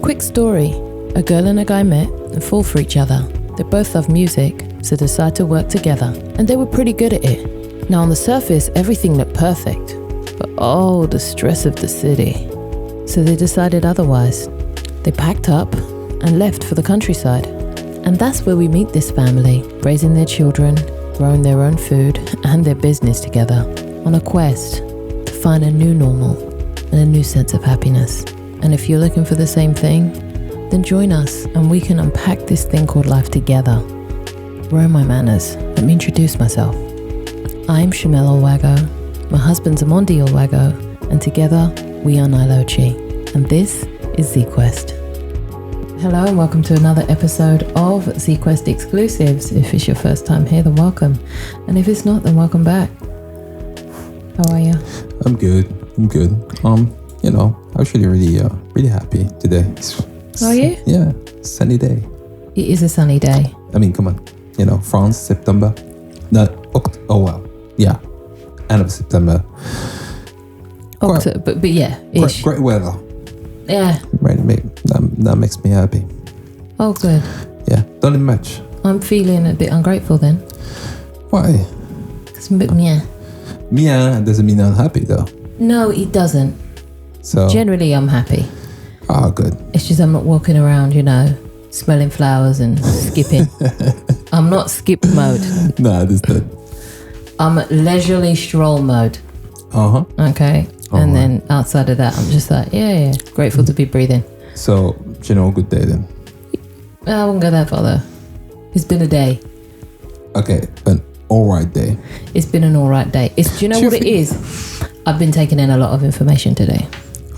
Quick story. A girl and a guy met and fall for each other. They both love music, so decide to work together. And they were pretty good at it. Now on the surface, everything looked perfect. But oh, the stress of the city. So they decided otherwise. They packed up and left for the countryside. And that's where we meet this family, raising their children, growing their own food and their business together, on a quest to find a new normal and a new sense of happiness. And if you're looking for the same thing, then join us and we can unpack this thing called life together. Where are my manners? Let me introduce myself. I'm Shamel Olwago, my husband's Amondi Olwago, and together we are Nile, Ochi. And this is ZQEX. Hello and welcome to another episode of ZQEX Exclusives. If it's your first time here, then welcome. And if it's not, then welcome back. How are you? I'm good. Actually really happy today. Are you? Yeah, sunny day. It is a sunny day. I mean, come on. France, September. No, yeah. End of September. October, but yeah. Great weather. Yeah. That makes me happy. Oh, good. Yeah, don't much. I'm feeling a bit ungrateful then. Why? It's a bit meh. Mia doesn't mean unhappy though. No, it doesn't. So generally, I'm happy. Oh, good. It's just I'm not walking around, smelling flowers and skipping. I'm not skip mode. No, I understand. I'm leisurely stroll mode. Okay. And then outside of that, I'm just like, yeah, grateful to be breathing. So, good day then. I wouldn't go that far though. It's been a day. Okay, an alright day. It's been an alright day. Do you know what it is? I've been taking in a lot of information today.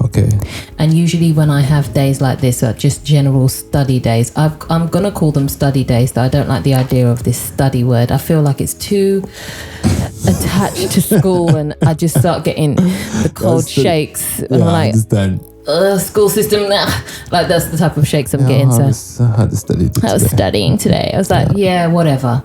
Okay. And usually when I have days like this, just general study days, I'm going to call them study days, though I don't like the idea of this study word. I feel like it's too attached to school and I just start getting the cold shakes. And I understand. School system, like that's the type of shakes I'm getting. I was studying today. I was like, yeah whatever.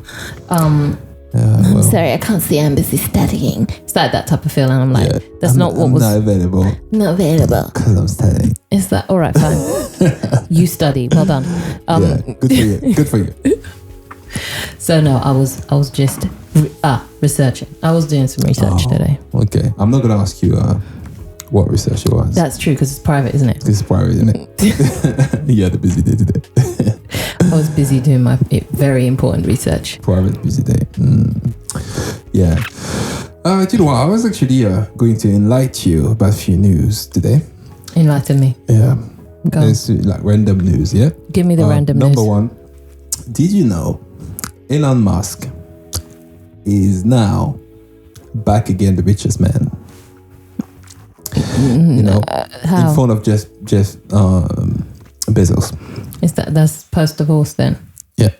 I'm sorry, I can't see Amber's studying. It's like that type of feeling. I'm like, that's not what was... Not available. Not available. Because I'm studying. Is that... All right, fine. You study. Well done. Good for you. So no, I was just researching. I was doing some research today. Okay. I'm not going to ask you what research it was. That's true, because it's private, isn't it? It's private, isn't it? You had a busy day today. I was busy doing my very important research. Private busy day. Yeah. Do you know what? I was actually going to enlighten you about a few news today. Enlighten me. Yeah. Go. It's like random news, yeah? Give me the random news. Number one. Did you know Elon Musk is now back again the richest man? How? In front of Jeff Bezos. That's post-divorce then? Yeah.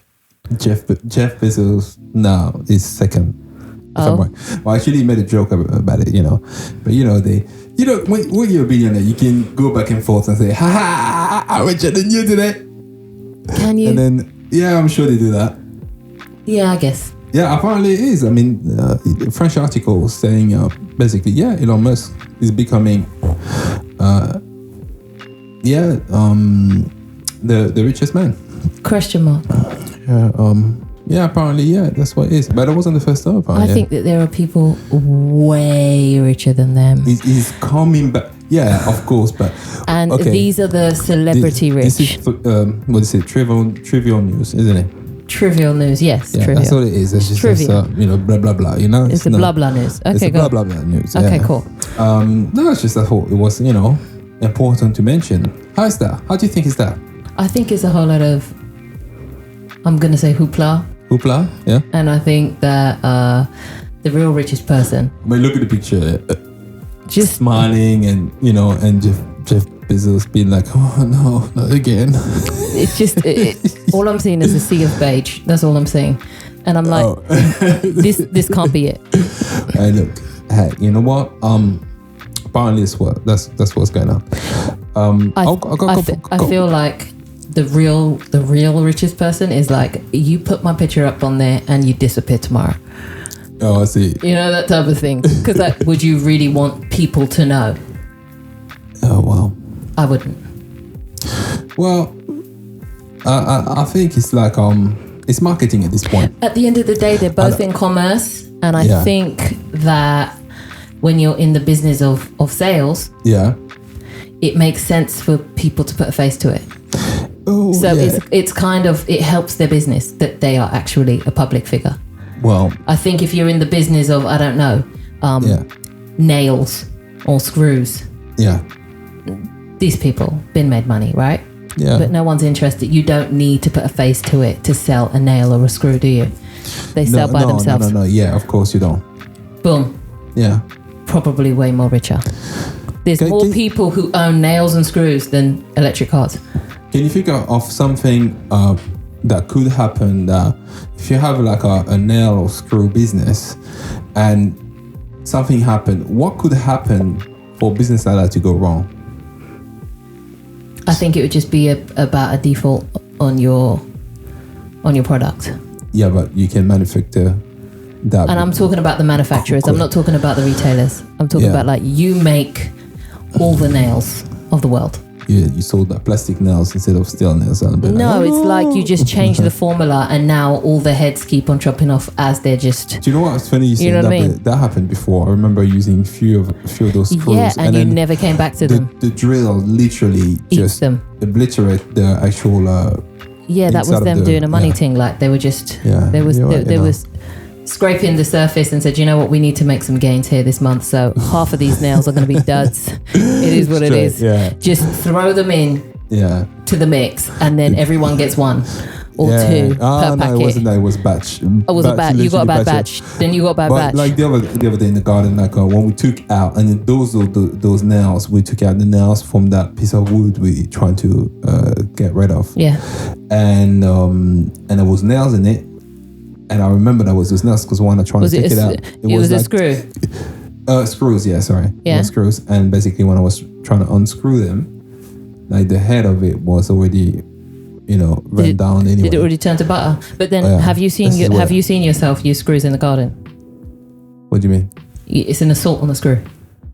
Jeff Bezos now is second. Oh. Well, actually, he made a joke about it, But, when you're a billionaire, you can go back and forth and say, ha, I'm richer than you today. Can you? And then, yeah, I'm sure they do that. Yeah, I guess. Yeah, apparently it is. I mean, French article saying basically, Elon Musk is becoming, the richest man. Question mark. Apparently, that's what it is. But that wasn't the first time. I think that there are people way richer than them. He's coming back. Yeah, of course, but and these are the celebrity rich. This is what is it? Trivial news, isn't it? Trivial news, yes. Yeah, trivial. that's what it is. It's just trivia. Blah blah blah. It's the blah blah news. Okay, it's the go. blah blah news. Okay, cool. No, it's just I thought it was important to mention. How is that? How do you think is that? I think it's a whole lot of, I'm gonna say hoopla. Hoopla, yeah. And I think that the real richest person. I mean, look at the picture. Just smiling and and Jeff Bezos being like, oh no, not again. It's just all I'm seeing is a sea of beige. That's all I'm seeing, and I'm like, this can't be it. Hey, look, you know what? Apparently, that's what's going on. I feel like the real richest person is like, you put my picture up on there and you disappear tomorrow. Oh, I see. That type of thing. Because would you really want people to know? Oh, well. I wouldn't. Well, I think it's like it's marketing at this point. At the end of the day, they're both in commerce, and I think that when you're in the business of sales, it makes sense for people to put a face to it. Oh, so it's kind of, it helps their business that they are actually a public figure. Well, I think if you're in the business of, I don't know, nails or screws, these people been made money, right? Yeah. But no one's interested. You don't need to put a face to it to sell a nail or a screw, do you? They sell by themselves. No. Yeah, of course you don't. Boom. Yeah. Probably way more richer. There's more people who own nails and screws than electric cars. Can you figure of something that could happen that if you have like a nail or screw business and something happened, what could happen for business like that to go wrong? I think it would just be about a default on your product. Yeah, but you can manufacture that. And I'm talking about the manufacturers. I'm not talking about the retailers. I'm talking about like you make all the nails of the world. You sold that plastic nails instead of steel nails. No, it's like you just change the formula and now all the heads keep on chopping off as they're just... Do you know what's funny? You know what I mean? That happened before. I remember using a few of those screws. Yeah, and you never came back to them. The drill literally just obliterate the actual... yeah, that was them doing a money thing. Like they were just... Yeah, there was scraping the surface and said, you know what, we need to make some gains here this month, so half of these nails are going to be duds. It is what it is. Just throw them in to the mix and then everyone gets one or two per packet. No, it wasn't that, it was batch. Oh, was it batch? You got a bad batch. Then you got a bad batch. Like the other day in the garden, like when we took out, and those nails, we took out the nails from that piece of wood we trying to get rid of. Yeah. And there was nails in it. And I remember that was those nails because when I tried to take it out, it was like, a screw. Screws, yeah, sorry. Yeah. Screws. And basically when I was trying to unscrew them, like the head of it was already, ran down anyway. Did it already turn to butter? But then have you seen yourself use screws in the garden? What do you mean? It's an assault on the screw.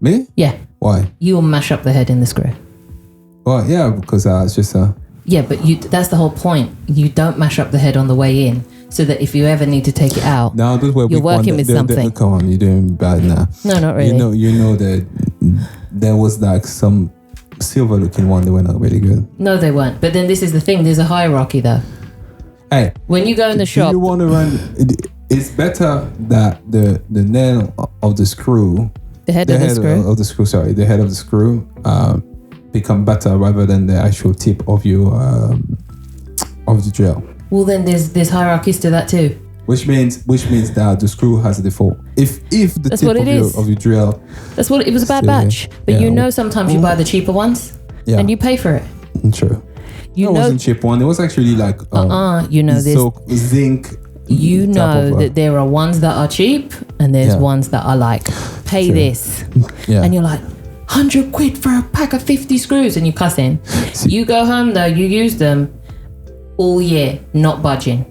Me? Yeah. Why? You will mash up the head in the screw. Well, yeah, because it's just yeah, but that's the whole point. You don't mash up the head on the way in, so that if you ever need to take it out, you're working with something. Come on, you're doing bad now. No, not really. You know that there was like some silver looking one that were not really good. No, they weren't. But then this is the thing. There's a hierarchy though. Hey, when you go in the shop, you want to run. It's better that the nail of the screw, the head of the screw, become better rather than the actual tip of your of the drill. Well, then there's hierarchies to that too. Which means that the screw has a default. If the that's tip of your drill, that's what it was, a bad batch. But sometimes you buy the cheaper ones, and you pay for it. True. It wasn't cheap one. It was actually like this zinc. You know that there are ones that are cheap and there's ones that are like pay this, and you're like, 100 quid for a pack of 50 screws, and you cuss in. You go home though, you use them all year, not budging.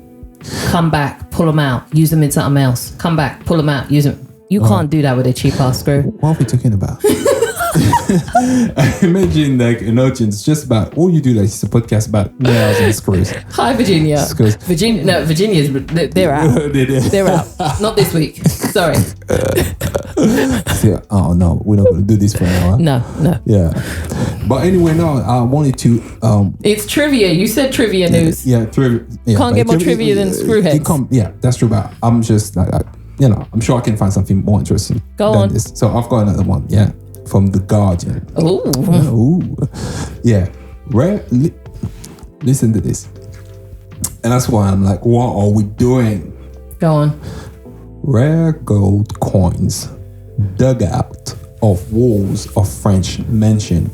Come back, pull them out, use them in something else. Come back, pull them out, use them. You can't do that with a cheap ass screw. What are we talking about? I imagine like in Ochi, it's just about all you do. Like it's a podcast about nails and screws. Hi, Virginia. Screws. Virginia's they're out. They're out. Not this week. Sorry. Oh no, we're not going to do this for an hour. No. Yeah. But anyway, no, I wanted to. It's trivia. You said trivia news. Yeah, trivia. Yeah, can't get more trivia than screw heads. Yeah, that's true. But I'm just like, I'm sure I can find something more interesting. Go on. This. So I've got another one. Yeah. From The Guardian. Ooh. Yeah. Listen to this. And that's why I'm like, what are we doing? Go on. Rare gold coins dug out of walls of French mansion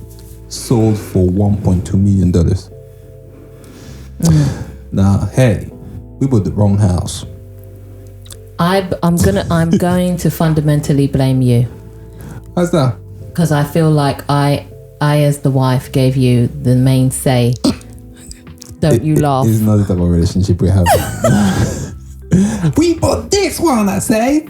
sold for $1.2 million. Now, hey, we bought the wrong house. I'm going to fundamentally blame you. How's that? Because I feel like I as the wife gave you the main say. Don't you laugh. It's not the type of relationship we have. We bought this one, I say.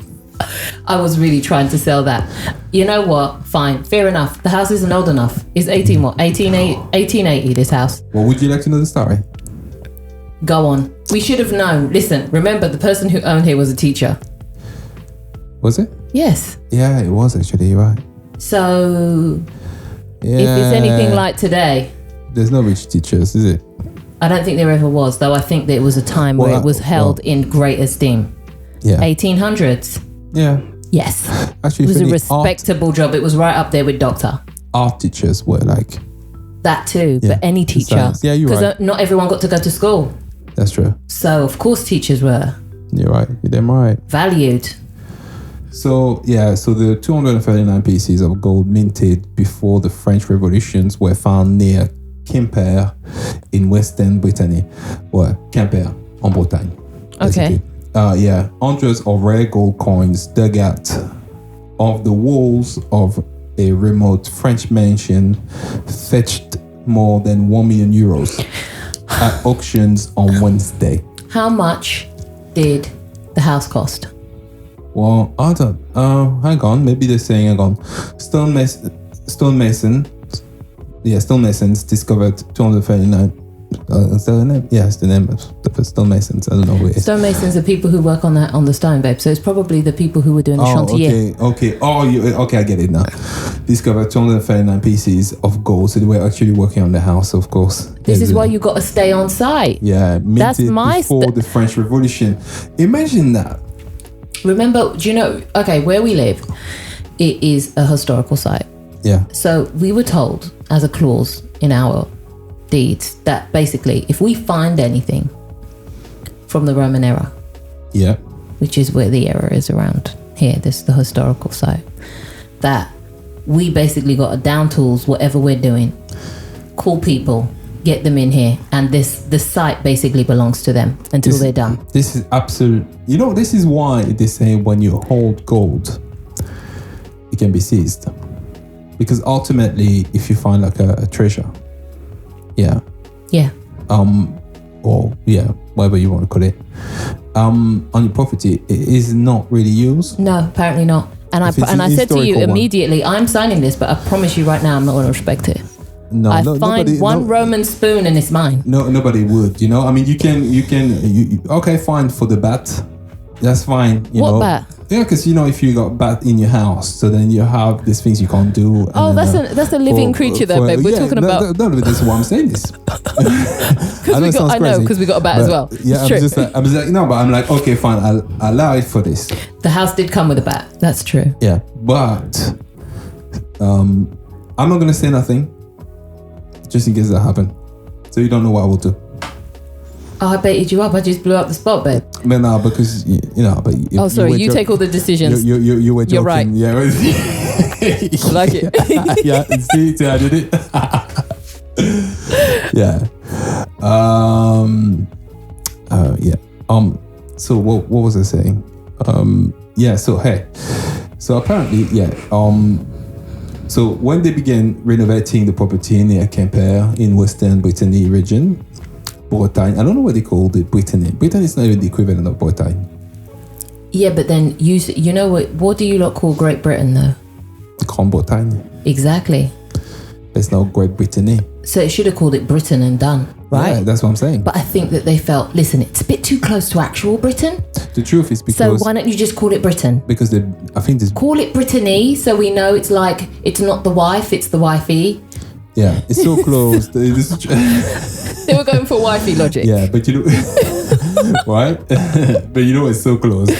I was really trying to sell that. You know what? Fine. Fair enough. The house isn't old enough. It's 1880, this house. Well, would you like to know the story? Go on. We should have known. Listen, remember the person who owned here was a teacher. Was it? Yes. Yeah, it was actually, you're right. So, if it's anything like today... There's no rich teachers, is it? I don't think there ever was, though I think there was a time where it was held in great esteem. Yeah. 1800s. Yeah. Yes. Actually, it was a respectable job. It was right up there with doctor. Art teachers were like... That too, but any teacher. Yeah, you're right. Because not everyone got to go to school. That's true. So, of course, teachers were... You're right. You're damn right. Valued. So the 239 pieces of gold minted before the French Revolutions were found near Quimper in Western Brittany. Well, Quimper, en Bretagne. Okay. Hundreds of rare gold coins dug out of the walls of a remote French mansion fetched more than 1 million euros at auctions on Wednesday. How much did the house cost? Well, I don't. Hang on. Maybe they're saying, hang on. Stonemasons discovered 239. Is that the name? Yeah, it's the name of the stonemasons. I don't know who it is. Stonemasons are people who work on the stone, babe. So it's probably the people who were doing the chantier. Okay. Okay, I get it now. Discovered 239 pieces of gold. So they were actually working on the house, of course. This is why you got to stay on site. Yeah, minted before the French Revolution. Imagine that. Remember, do you know, okay, where we live, it is a historical site. Yeah. So we were told as a clause in our deeds that basically if we find anything from the Roman era, yeah, which is where the era is around here, this is the historical site, that we basically got to down tools whatever we're doing, call people, get them in here, and the site basically belongs to them until they're done. This is absolute. You know, this is why they say when you hold gold, it can be seized, because ultimately, if you find like a treasure, whatever you want to call it, on your property, it is not really used. No, apparently not. And I said to you immediately, I'm signing this, but I promise you right now, I'm not going to respect it. No, I find one Roman spoon and it's mine. No, nobody would. You know, I mean, you can. Okay, fine for the bat. That's fine. What bat? Yeah, because if you got bat in your house, so then you have these things you can't do. That's a living creature, though, babe. We're talking about. No, this is why I'm saying this. I know because we got a bat as well. Yeah, I'm just like no, but I'm like okay, fine. I'll allow it for this. The house did come with a bat. That's true. Yeah, but I'm not gonna say nothing, just in case that happen. So you don't know what I will do. Oh, I baited you up. I just blew up the spot, babe. But no, because but sorry, you take all the decisions. You were joking. You're right. Yeah, I like it. Yeah, see, I did it. Yeah. So what was I saying? So apparently, so when they began renovating the property near Quimper in Western Brittany region, Bretagne, I don't know what they called it, Brittany. Brittany is not even the equivalent of Bretagne. Yeah, but then you know what do you lot call Great Britain though? Grand Bretagne. Exactly. It's not Great Brittany. So it should have called it Britain and done, right? Yeah, that's what I'm saying. But I think that they felt, listen, it's a bit too close to actual Britain. The truth is because... So why don't you just call it Britain? Because I think this... Call it Brittany so we know it's like, it's not the wife, it's the wifey. Yeah, it's so close. They were going for wifey logic. Yeah, but right? But it's so close.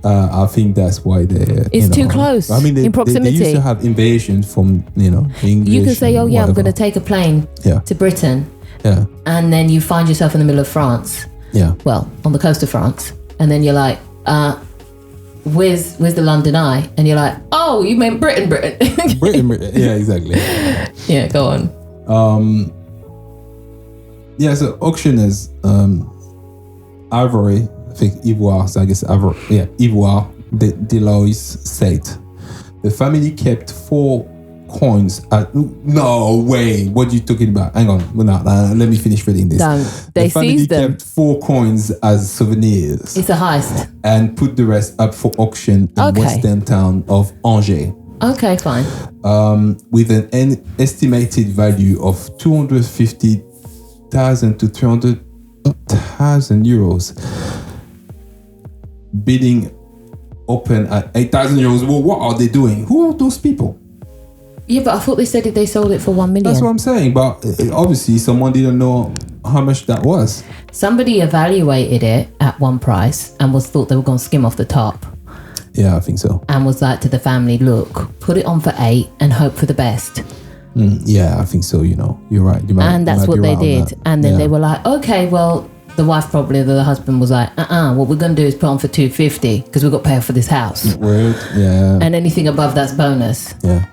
I think that's why they... It's too close. I mean, in proximity. They used to have invasions from, English. You can say, I'm going to take a plane to Britain. Yeah. And then you find yourself in the middle of France. Yeah. Well, on the coast of France. And then you're like, where's the London Eye? And you're like, oh, you meant Britain. Britain. Yeah, exactly. Yeah, go on. So auctioners, Ivory, I think Ivoire, so I guess Ivoire, Delois said the family kept 4 coins. No way. What are you talking about? Hang on. Let me finish reading this. They the family seized them. kept 4 coins as souvenirs. It's a heist. And put the rest up for auction in western town of Angers. Okay, fine. With an estimated value of 250,000 to 300,000 euros. Bidding open at 8,000 euros. Well, what are they doing? Who are those people? Yeah, but I thought they said they sold it for 1 million. That's what I'm saying. But obviously, someone didn't know how much that was. Somebody evaluated it at one price and thought they were going to skim off the top. Yeah, I think so. And was like to the family, look, put it on for 8 and hope for the best. Yeah, I think so. You're right. And that's what they did. And then they were like, okay, well, the wife probably, the husband was like, what we're going to do is put on for 250 because we've got to pay for this house. Weird, yeah. And anything above that's bonus. Yeah.